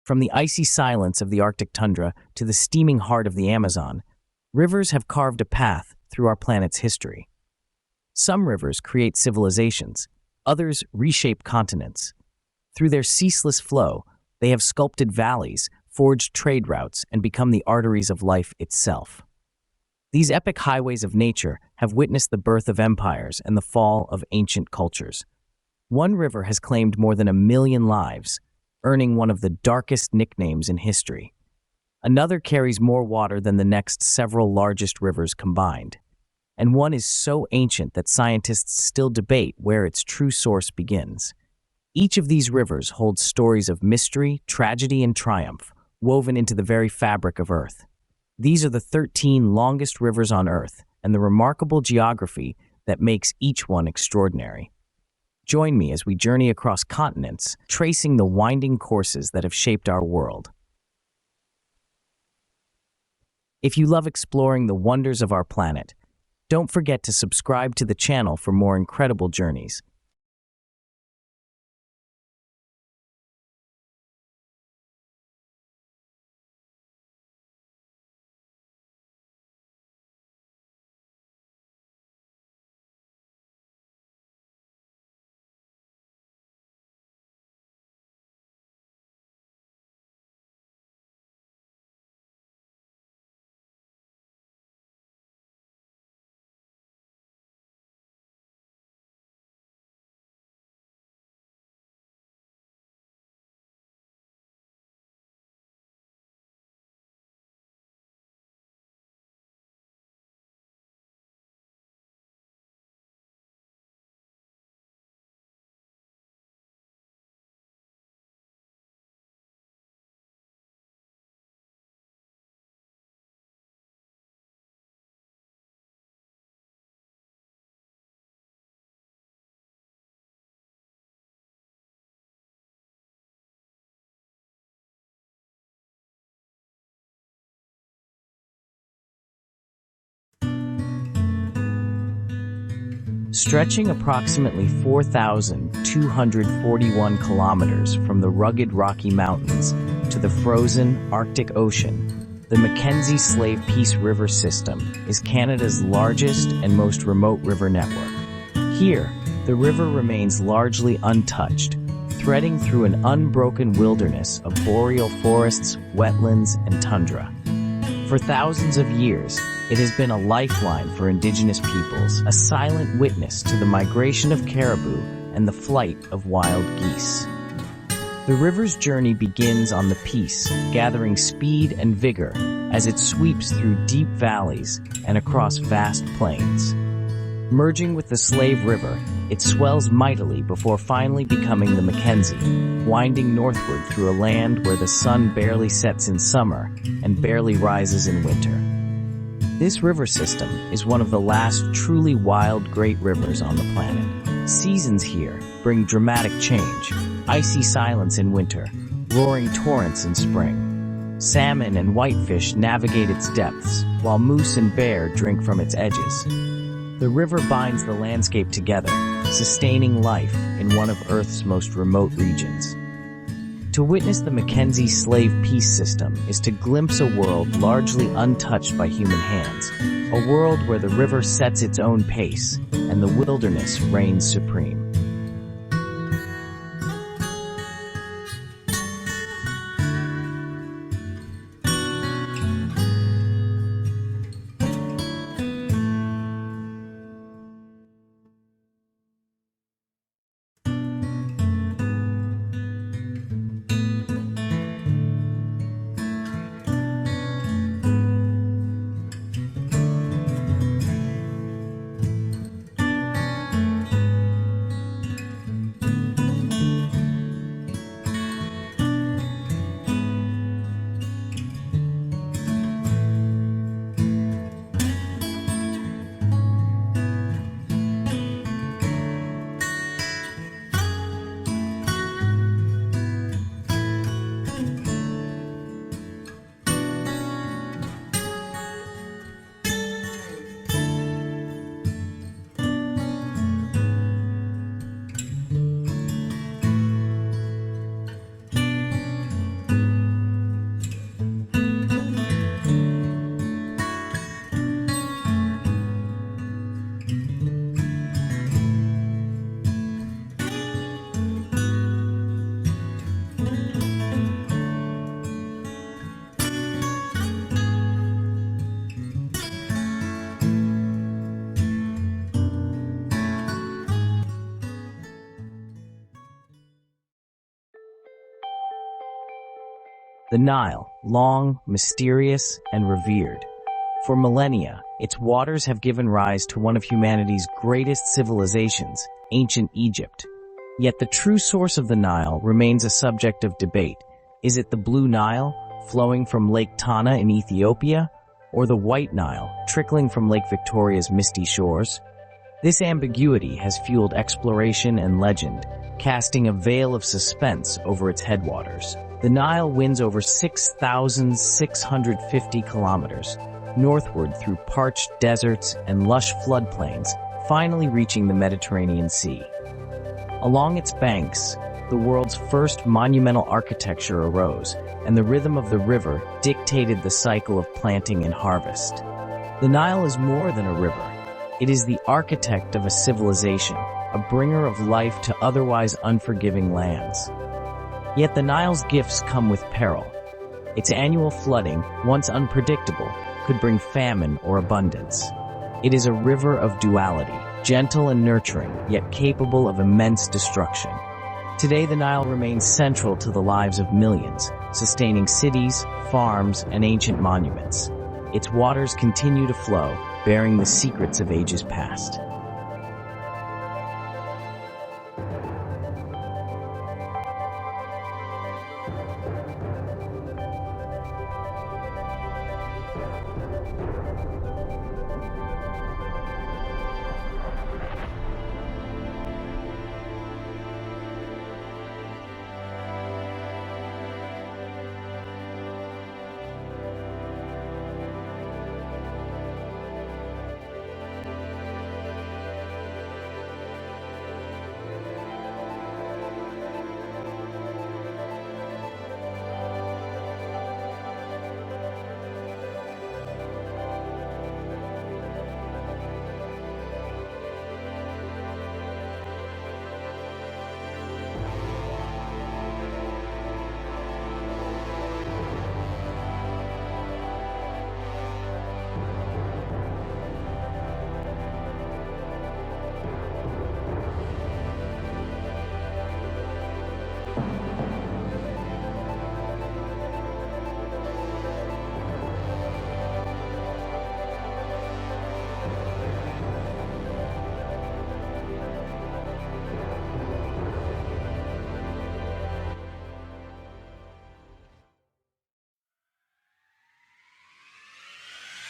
From the icy silence of the Arctic tundra to the steaming heart of the Amazon, rivers have carved a path through our planet's history. Some rivers create civilizations, others reshape continents. Through their ceaseless flow, they have sculpted valleys, forged trade routes, and become the arteries of life itself. These epic highways of nature have witnessed the birth of empires and the fall of ancient cultures. One river has claimed more than 1 million lives, earning one of the darkest nicknames in history. Another carries more water than the next several largest rivers combined. And one is so ancient that scientists still debate where its true source begins. Each of these rivers holds stories of mystery, tragedy, and triumph, woven into the very fabric of Earth. These are the 13 longest rivers on Earth, and the remarkable geography that makes each one extraordinary. Join me as we journey across continents, tracing the winding courses that have shaped our world. If you love exploring the wonders of our planet, don't forget to subscribe to the channel for more incredible journeys. Stretching approximately 4,241 kilometers from the rugged Rocky Mountains to the frozen Arctic Ocean, the Mackenzie Slave Peace River System is Canada's largest and most remote river network. Here, the river remains largely untouched, threading through an unbroken wilderness of boreal forests, wetlands, and tundra. For thousands of years, it has been a lifeline for Indigenous peoples, a silent witness to the migration of caribou and the flight of wild geese. The river's journey begins on the Peace, gathering speed and vigor as it sweeps through deep valleys and across vast plains. Merging with the Slave River, it swells mightily before finally becoming the Mackenzie, winding northward through a land where the sun barely sets in summer and barely rises in winter. This river system is one of the last truly wild great rivers on the planet. Seasons here bring dramatic change, icy silence in winter, roaring torrents in spring. Salmon and whitefish navigate its depths, while moose and bear drink from its edges. The river binds the landscape together, sustaining life in one of Earth's most remote regions. To witness the Mackenzie Slave Peace System is to glimpse a world largely untouched by human hands, a world where the river sets its own pace and the wilderness reigns supreme. The Nile, long, mysterious, and revered. For millennia, its waters have given rise to one of humanity's greatest civilizations, ancient Egypt. Yet the true source of the Nile remains a subject of debate. Is it the Blue Nile, flowing from Lake Tana in Ethiopia, or the White Nile, trickling from Lake Victoria's misty shores? This ambiguity has fueled exploration and legend, casting a veil of suspense over its headwaters. The Nile winds over 6,650 kilometers, northward through parched deserts and lush floodplains, finally reaching the Mediterranean Sea. Along its banks, the world's first monumental architecture arose, and the rhythm of the river dictated the cycle of planting and harvest. The Nile is more than a river. It is the architect of a civilization, a bringer of life to otherwise unforgiving lands. Yet the Nile's gifts come with peril. Its annual flooding, once unpredictable, could bring famine or abundance. It is a river of duality, gentle and nurturing, yet capable of immense destruction. Today, the Nile remains central to the lives of millions, sustaining cities, farms, and ancient monuments. Its waters continue to flow, bearing the secrets of ages past.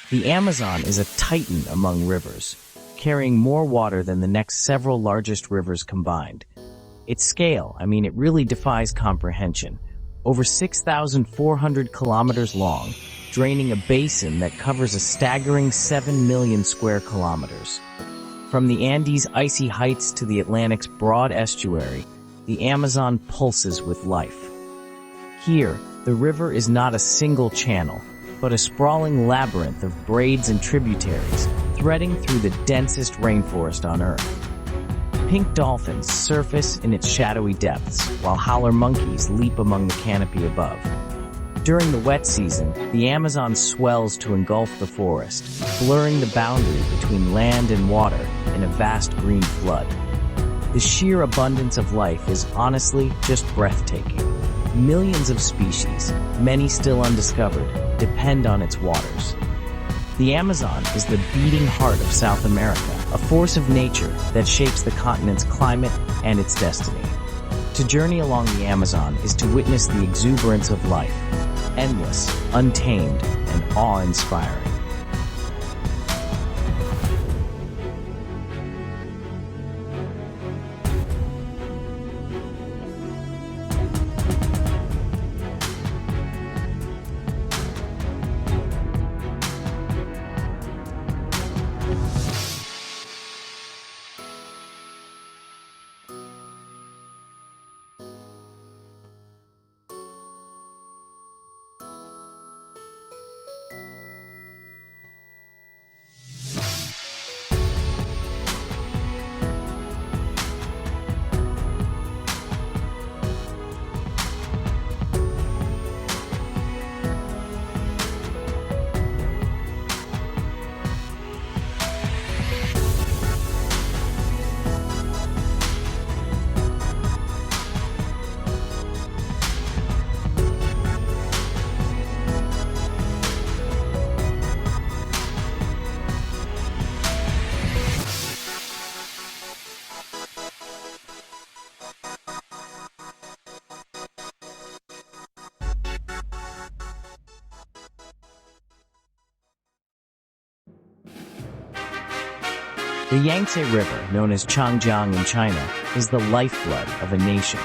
The Amazon is a titan among rivers, carrying more water than the next several largest rivers combined. Its scale, it really defies comprehension. Over 6,400 kilometers long, draining a basin that covers a staggering 7 million square kilometers. From the Andes' icy heights to the Atlantic's broad estuary, the Amazon pulses with life. Here, the river is not a single channel, but a sprawling labyrinth of braids and tributaries, threading through the densest rainforest on Earth. Pink dolphins surface in its shadowy depths, while howler monkeys leap among the canopy above. During the wet season, the Amazon swells to engulf the forest, blurring the boundary between land and water in a vast green flood. The sheer abundance of life is honestly just breathtaking. Millions of species, many still undiscovered, depend on its waters. The Amazon is the beating heart of South America, a force of nature that shapes the continent's climate and its destiny. To journey along the Amazon is to witness the exuberance of life, endless, untamed, and awe-inspiring. The Yangtze River, known as Changjiang in China, is the lifeblood of a nation.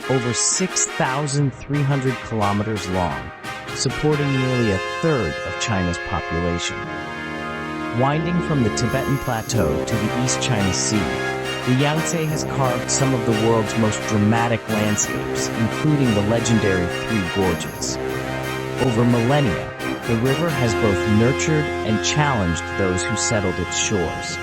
Over 6,300 kilometers long, supporting nearly a third of China's population. Winding from the Tibetan Plateau to the East China Sea, the Yangtze has carved some of the world's most dramatic landscapes, including the legendary Three Gorges. Over millennia, the river has both nurtured and challenged those who settled its shores.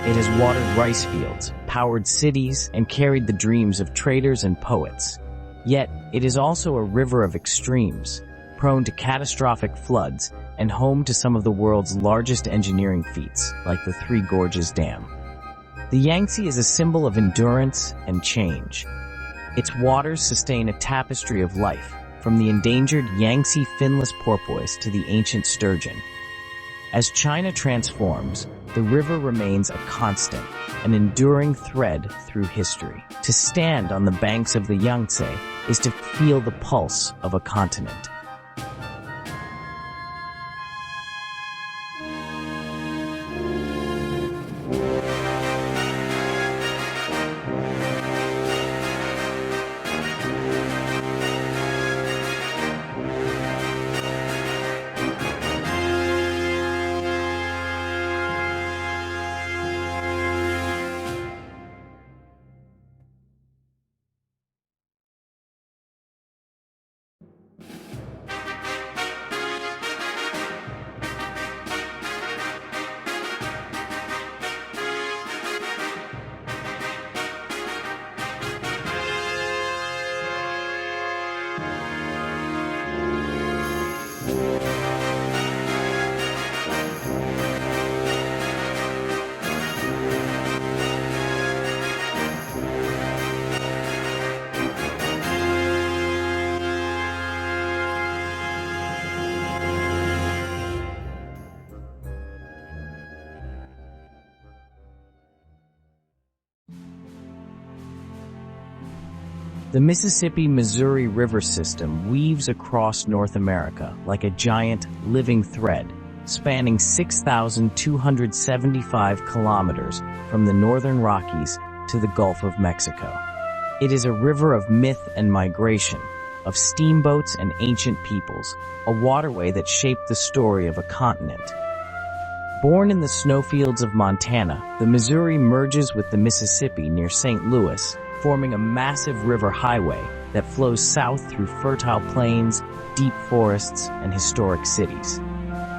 It has watered rice fields, powered cities, and carried the dreams of traders and poets. Yet, it is also a river of extremes, prone to catastrophic floods and home to some of the world's largest engineering feats, like the Three Gorges Dam. The Yangtze is a symbol of endurance and change. Its waters sustain a tapestry of life, from the endangered Yangtze finless porpoise to the ancient sturgeon. As China transforms, the river remains a constant, an enduring thread through history. To stand on the banks of the Yangtze is to feel the pulse of a continent. The Mississippi-Missouri River system weaves across North America like a giant, living thread, spanning 6,275 kilometers from the northern Rockies to the Gulf of Mexico. It is a river of myth and migration, of steamboats and ancient peoples, a waterway that shaped the story of a continent. Born in the snowfields of Montana, the Missouri merges with the Mississippi near St. Louis, forming a massive river highway that flows south through fertile plains, deep forests, and historic cities.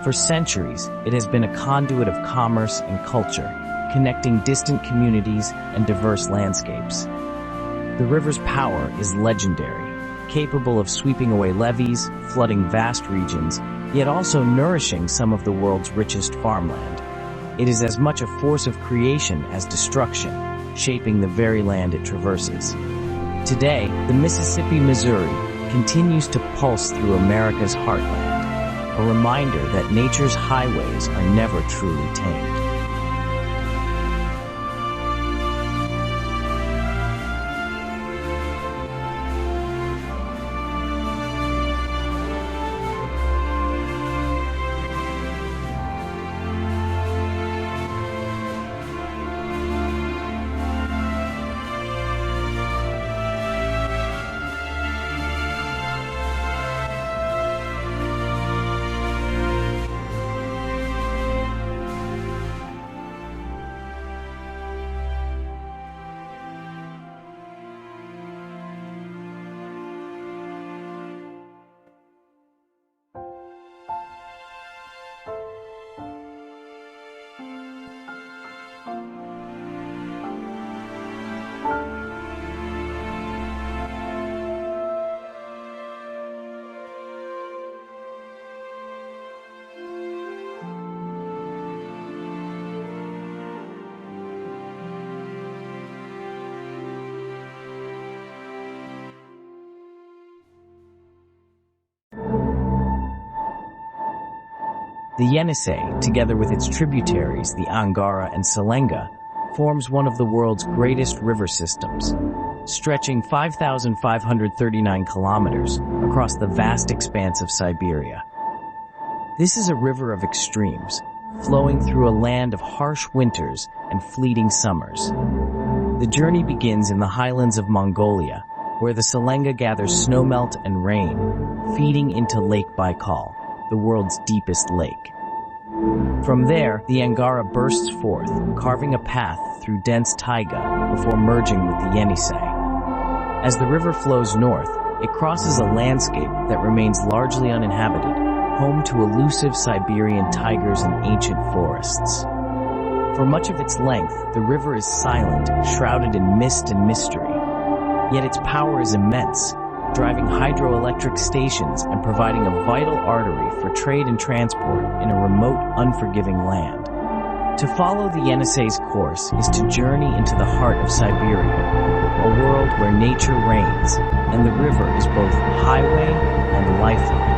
For centuries, it has been a conduit of commerce and culture, connecting distant communities and diverse landscapes. The river's power is legendary, capable of sweeping away levees, flooding vast regions, yet also nourishing some of the world's richest farmland. It is as much a force of creation as destruction, shaping the very land it traverses. Today, the Mississippi-Missouri continues to pulse through America's heartland, a reminder that nature's highways are never truly tamed. The Yenisei, together with its tributaries, the Angara and Selenga, forms one of the world's greatest river systems, stretching 5,539 kilometers across the vast expanse of Siberia. This is a river of extremes, flowing through a land of harsh winters and fleeting summers. The journey begins in the highlands of Mongolia, where the Selenga gathers snowmelt and rain, feeding into Lake Baikal, the world's deepest lake. From there, the Angara bursts forth, carving a path through dense taiga before merging with the Yenisei. As the river flows north, it crosses a landscape that remains largely uninhabited, home to elusive Siberian tigers and ancient forests. For much of its length, the river is silent, shrouded in mist and mystery. Yet its power is immense, driving hydroelectric stations and providing a vital artery for trade and transport in a remote, unforgiving land. To follow the Yenisei's course is to journey into the heart of Siberia, a world where nature reigns, and the river is both highway and lifeline.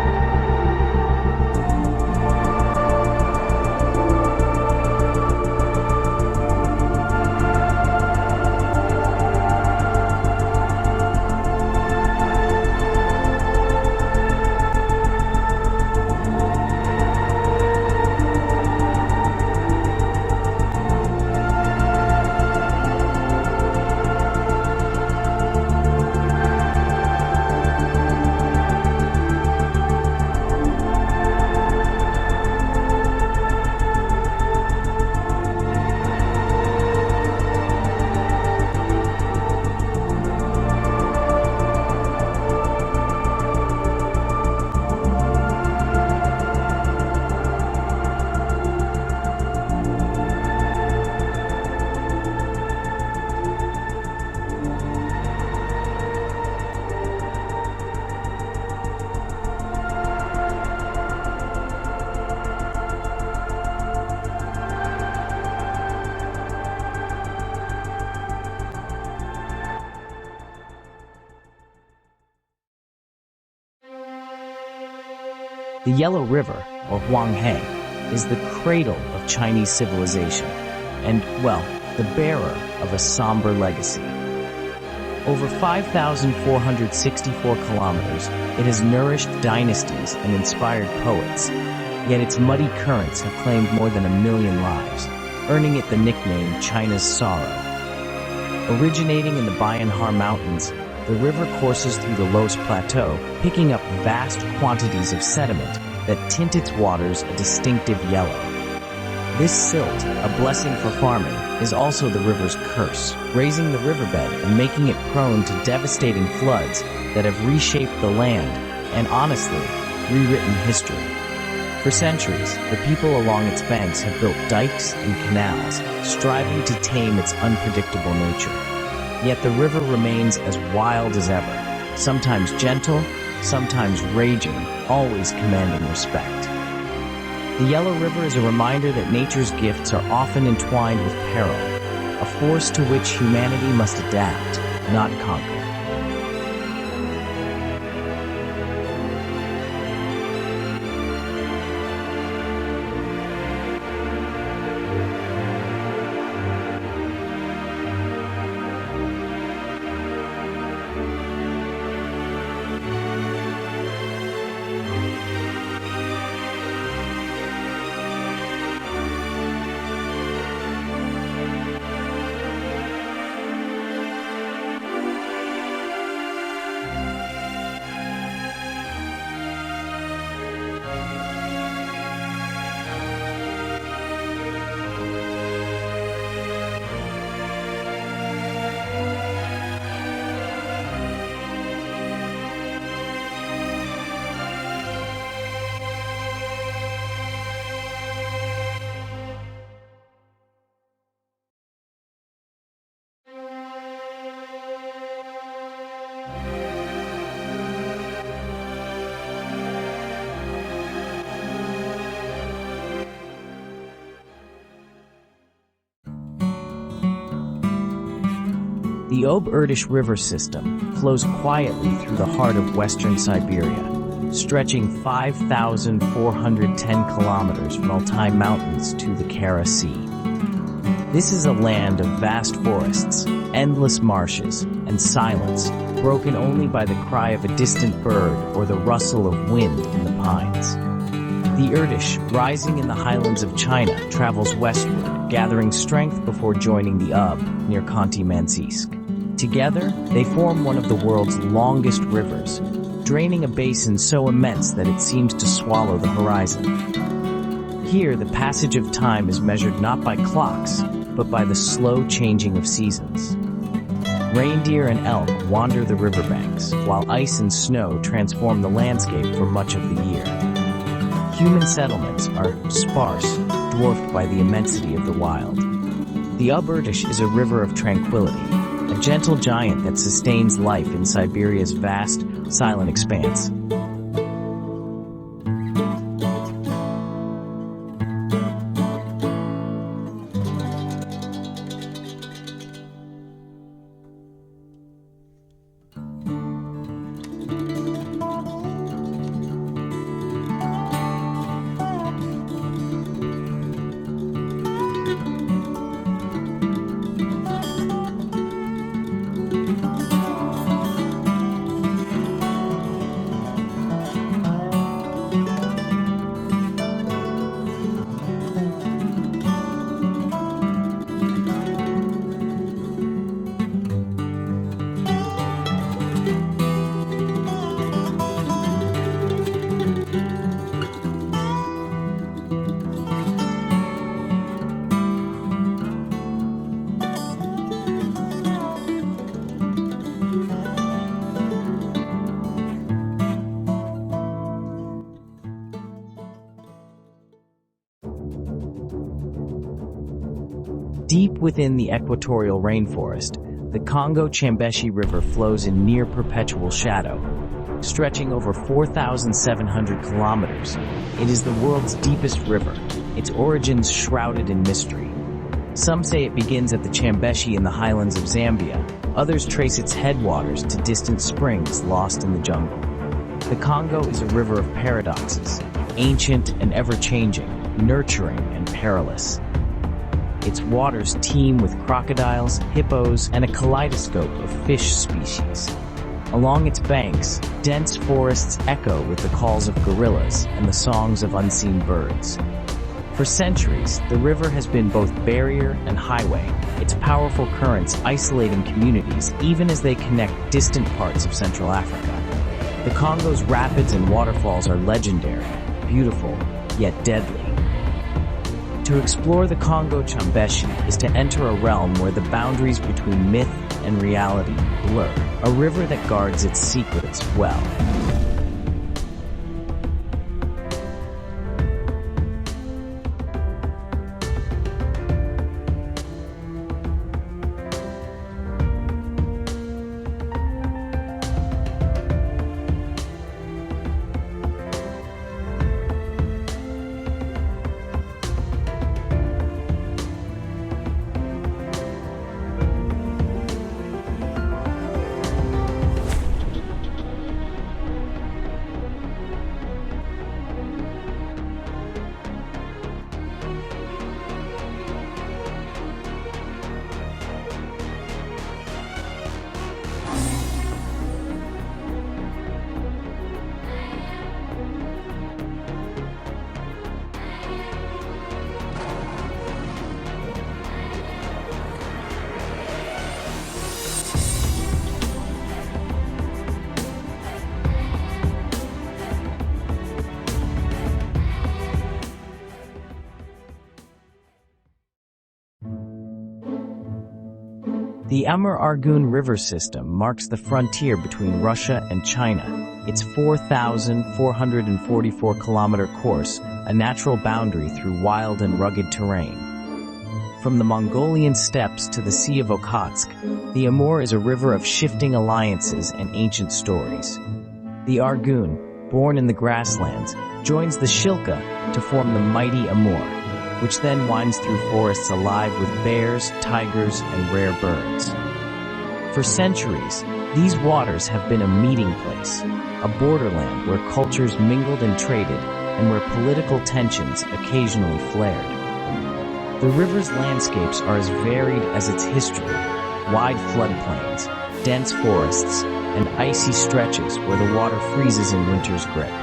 The Yellow River, or Huanghe, is the cradle of Chinese civilization and, well, the bearer of a somber legacy. Over 5,464 kilometers, it has nourished dynasties and inspired poets, yet its muddy currents have claimed more than 1 million lives, earning it the nickname China's Sorrow. Originating in the Bayanhar Mountains, the river courses through the Los Plateau, picking up vast quantities of sediment that tint its waters a distinctive yellow. This silt, a blessing for farming, is also the river's curse, raising the riverbed and making it prone to devastating floods that have reshaped the land and, honestly, rewritten history. For centuries, the people along its banks have built dikes and canals, striving to tame its unpredictable nature. Yet the river remains as wild as ever, sometimes gentle, sometimes raging, always commanding respect. The Yellow River is a reminder that nature's gifts are often entwined with peril, a force to which humanity must adapt, not conquer. The Ob-Irtysh River system flows quietly through the heart of western Siberia, stretching 5,410 kilometers from Altai Mountains to the Kara Sea. This is a land of vast forests, endless marshes, and silence, broken only by the cry of a distant bird or the rustle of wind in the pines. The Irtysh, rising in the highlands of China, travels westward, gathering strength before joining the Ub near Khanty-Mansiysk. Together, they form one of the world's longest rivers, draining a basin so immense that it seems to swallow the horizon. Here, the passage of time is measured not by clocks, but by the slow changing of seasons. Reindeer and elk wander the riverbanks, while ice and snow transform the landscape for much of the year. Human settlements are sparse, dwarfed by the immensity of the wild. The Ub Irtysh is a river of tranquility, a gentle giant that sustains life in Siberia's vast, silent expanse. Deep within the equatorial rainforest, the Congo-Chambeshi River flows in near perpetual shadow. Stretching over 4,700 kilometers, it is the world's deepest river, its origins shrouded in mystery. Some say it begins at the Chambeshi in the highlands of Zambia, others trace its headwaters to distant springs lost in the jungle. The Congo is a river of paradoxes, ancient and ever-changing, nurturing and perilous. Its waters teem with crocodiles, hippos, and a kaleidoscope of fish species. Along its banks, dense forests echo with the calls of gorillas and the songs of unseen birds. For centuries, the river has been both barrier and highway, its powerful currents isolating communities even as they connect distant parts of Central Africa. The Congo's rapids and waterfalls are legendary, beautiful, yet deadly. To explore the Congo-Chambeshi is to enter a realm where the boundaries between myth and reality blur, a river that guards its secrets well. The Amur-Argun River system marks the frontier between Russia and China. Its 4,444-kilometer course, a natural boundary through wild and rugged terrain. From the Mongolian steppes to the Sea of Okhotsk, the Amur is a river of shifting alliances and ancient stories. The Argun, born in the grasslands, joins the Shilka to form the mighty Amur, which then winds through forests alive with bears, tigers, and rare birds. For centuries, these waters have been a meeting place, a borderland where cultures mingled and traded, and where political tensions occasionally flared. The river's landscapes are as varied as its history: wide floodplains, dense forests, and icy stretches where the water freezes in winter's grip.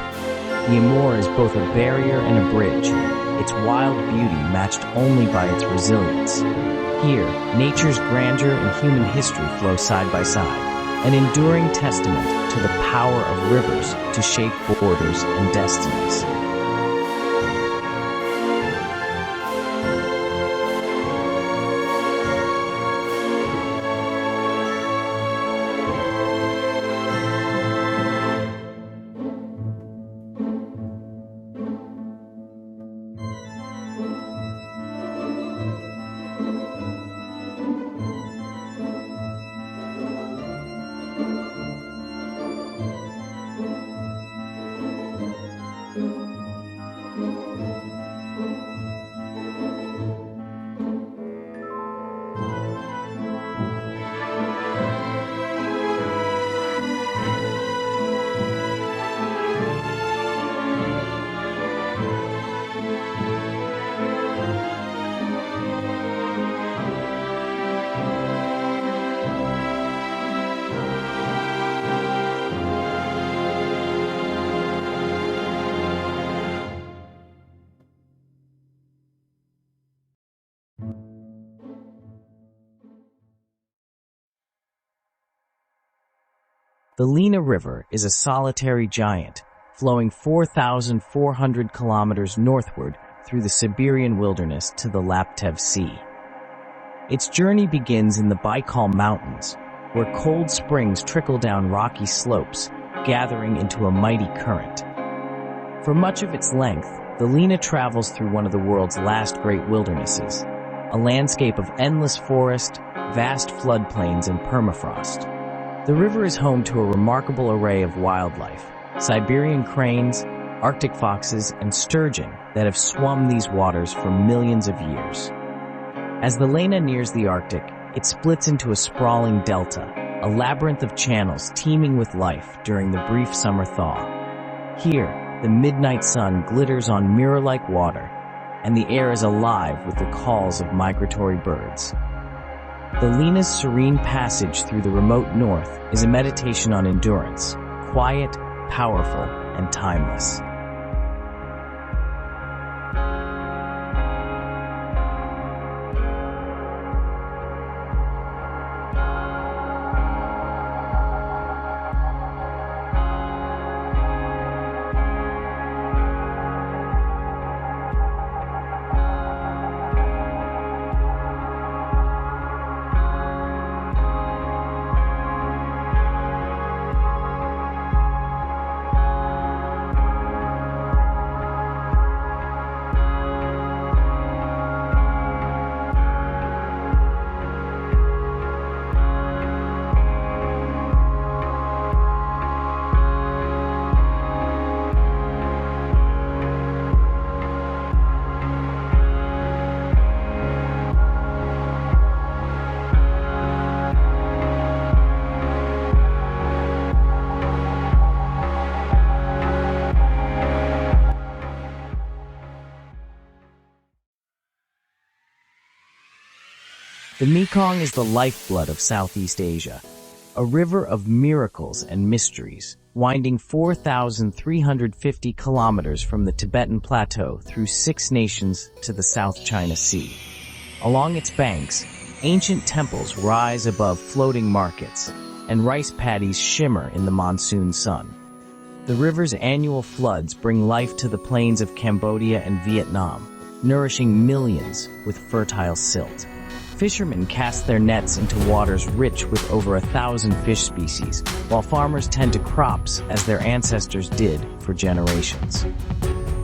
The Amur is both a barrier and a bridge, its wild beauty matched only by its resilience. Here, nature's grandeur and human history flow side by side, an enduring testament to the power of rivers to shape borders and destinies. The Lena River is a solitary giant, flowing 4,400 kilometers northward through the Siberian wilderness to the Laptev Sea. Its journey begins in the Baikal Mountains, where cold springs trickle down rocky slopes, gathering into a mighty current. For much of its length, the Lena travels through one of the world's last great wildernesses, a landscape of endless forest, vast floodplains, and permafrost. The river is home to a remarkable array of wildlife, Siberian cranes, Arctic foxes, and sturgeon that have swum these waters for millions of years. As the Lena nears the Arctic, it splits into a sprawling delta, a labyrinth of channels teeming with life during the brief summer thaw. Here, the midnight sun glitters on mirror-like water, and the air is alive with the calls of migratory birds. The Lena's serene passage through the remote north is a meditation on endurance, quiet, powerful, and timeless. The Mekong is the lifeblood of Southeast Asia, a river of miracles and mysteries, winding 4,350 kilometers from the Tibetan Plateau through 6 nations to the South China Sea. Along its banks, ancient temples rise above floating markets, and rice paddies shimmer in the monsoon sun. The river's annual floods bring life to the plains of Cambodia and Vietnam, nourishing millions with fertile silt. Fishermen cast their nets into waters rich with over 1,000 fish species, while farmers tend to crops as their ancestors did for generations.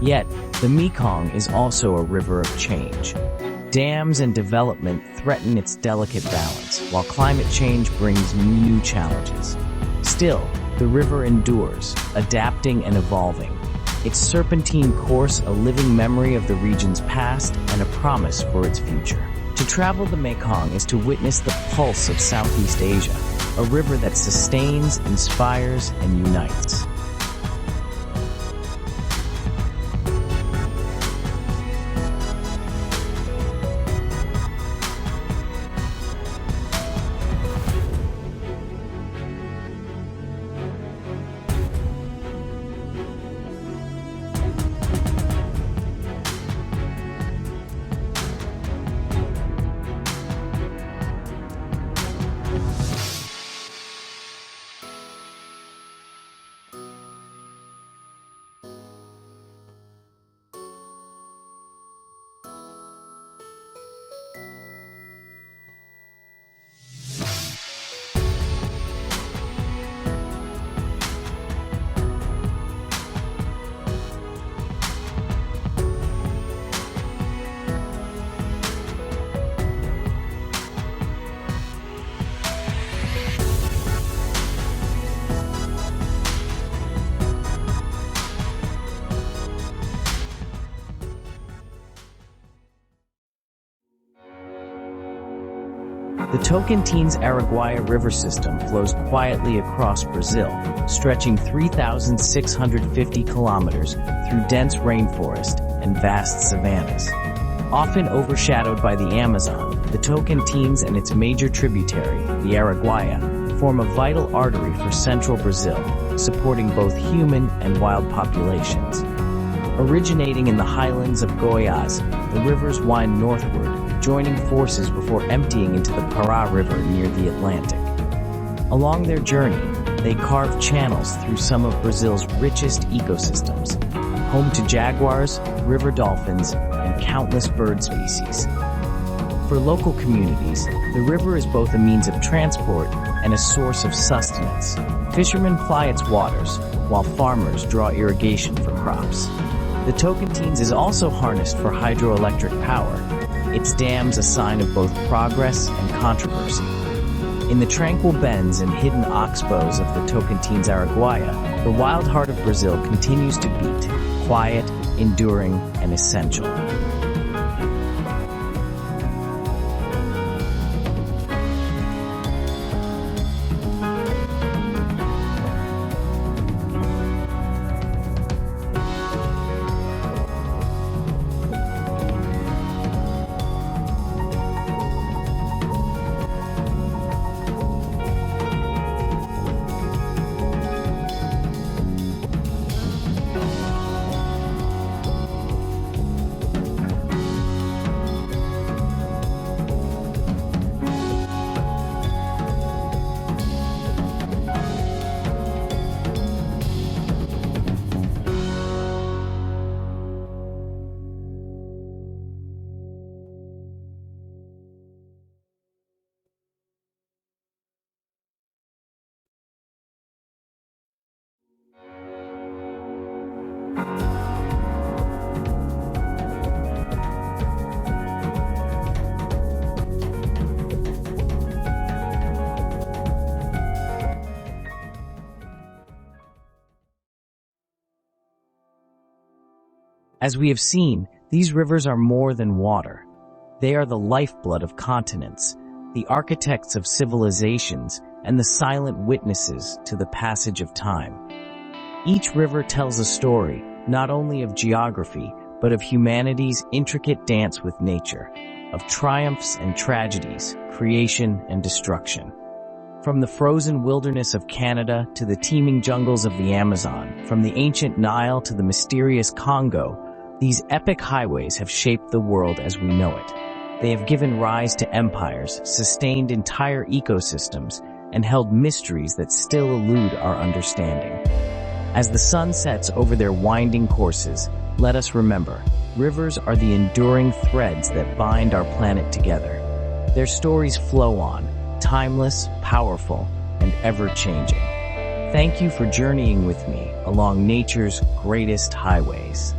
Yet, the Mekong is also a river of change. Dams and development threaten its delicate balance, while climate change brings new challenges. Still, the river endures, adapting and evolving, its serpentine course a living memory of the region's past and a promise for its future. To travel the Mekong is to witness the pulse of Southeast Asia, a river that sustains, inspires, and unites. Tocantins-Araguaia river system flows quietly across Brazil, stretching 3,650 kilometers through dense rainforest and vast savannas. Often overshadowed by the Amazon, the Tocantins and its major tributary, the Araguaia, form a vital artery for central Brazil, supporting both human and wild populations. Originating in the highlands of Goiás, the rivers wind northward, joining forces before emptying into the Pará River near the Atlantic. Along their journey, they carve channels through some of Brazil's richest ecosystems, home to jaguars, river dolphins, and countless bird species. For local communities, the river is both a means of transport and a source of sustenance. Fishermen ply its waters, while farmers draw irrigation for crops. The Tocantins is also harnessed for hydroelectric power, its dams a sign of both progress and controversy. In the tranquil bends and hidden oxbows of the Tocantins-Araguaia, the wild heart of Brazil continues to beat, quiet, enduring, and essential. As we have seen, these rivers are more than water. They are the lifeblood of continents, the architects of civilizations, and the silent witnesses to the passage of time. Each river tells a story, not only of geography, but of humanity's intricate dance with nature, of triumphs and tragedies, creation and destruction. From the frozen wilderness of Canada to the teeming jungles of the Amazon, from the ancient Nile to the mysterious Congo, these epic highways have shaped the world as we know it. They have given rise to empires, sustained entire ecosystems, and held mysteries that still elude our understanding. As the sun sets over their winding courses, let us remember, rivers are the enduring threads that bind our planet together. Their stories flow on, timeless, powerful, and ever-changing. Thank you for journeying with me along nature's greatest highways.